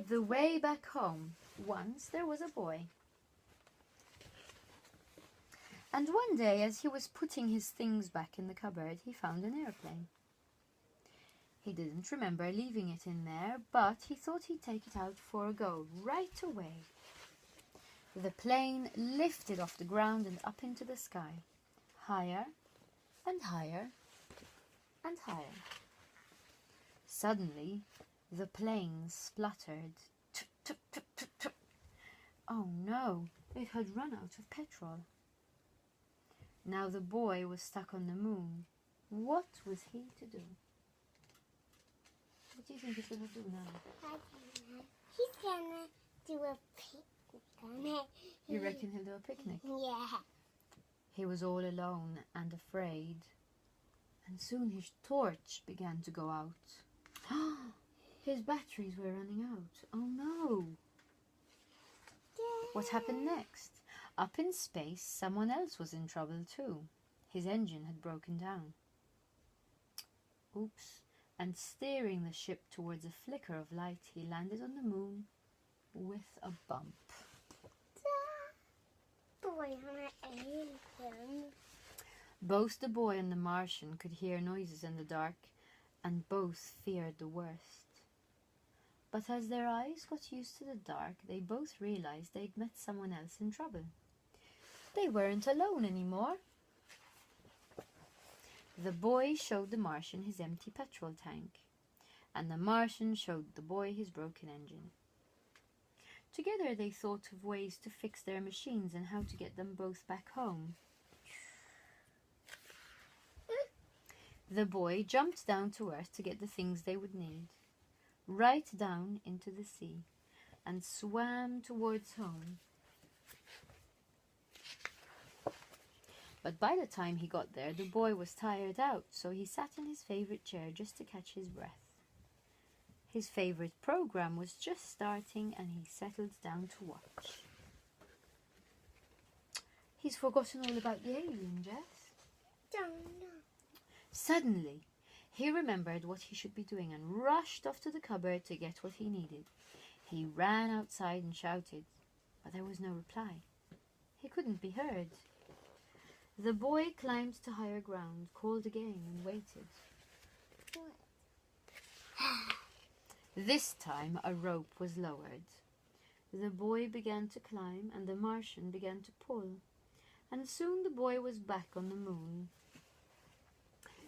The way back home. Once there was a boy. And one day, as he was putting his things back in the cupboard, he found an airplane. He didn't remember leaving it in there, but he thought he'd take it out for a go right away. The plane lifted off the ground and up into the sky, higher and higher and higher. Suddenly, the plane spluttered. Tup, tup, tup, tup, tup. Oh no, it had run out of petrol. Now the boy was stuck on the moon. What was he to do? What do you think he's going to do now? I don't know. He's gonna do a picnic. You reckon he'll do a picnic? Yeah. He was all alone and afraid. And soon his torch began to go out. His batteries were running out. Oh no! What happened next? Up in space, someone else was in trouble too. His engine had broken down. Oops. And steering the ship towards a flicker of light, he landed on the moon with a bump. Boy on an alien. Both the boy and the Martian could hear noises in the dark, and both feared the worst. But as their eyes got used to the dark, they both realized they'd met someone else in trouble. They weren't alone anymore. The boy showed the Martian his empty petrol tank, and the Martian showed the boy his broken engine. Together they thought of ways to fix their machines and how to get them both back home. The boy jumped down to earth to get the things they would need, right down into the sea, and swam towards home. But by the time he got there, the boy was tired out, so he sat in his favorite chair just to catch his breath. His favorite program was just starting, and he settled down to watch. He's forgotten all about the alien, Jess. Don't know. Suddenly, he remembered what he should be doing and rushed off to the cupboard to get what he needed. He ran outside and shouted, but there was no reply. He couldn't be heard. The boy climbed to higher ground, called again, and waited. This time a rope was lowered. The boy began to climb, and the Martian began to pull. And soon the boy was back on the moon.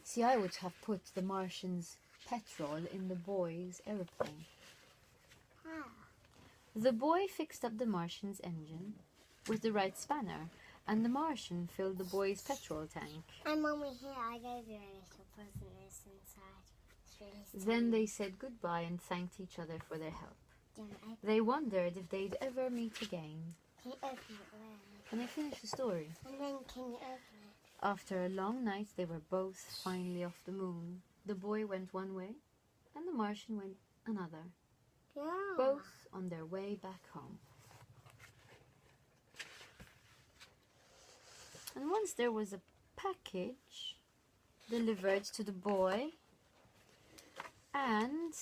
See, I would have put the Martian's petrol in the boy's aeroplane. The boy fixed up the Martian's engine with the right spanner, and the Martian filled the boy's petrol tank. And Mommy, here, I gave you a little present inside. It's really Then they said goodbye and thanked each other for their help. Can They wondered if they'd ever meet again. you open it well? Can I finish the story? And then can you open it? After a long night, they were both finally off the moon. The boy went one way, and the Martian went another, Yeah. both on their way back home. And once there was a package delivered to the boy, and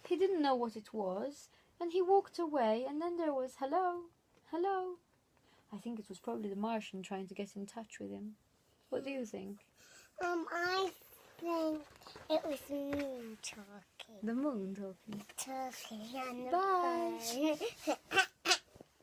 he didn't know what it was, and he walked away, and then there was hello, hello. I think it was probably the Martian trying to get in touch with him. What do you think? I think it was the moon talking. The moon talking. Talking on the Bye. phone.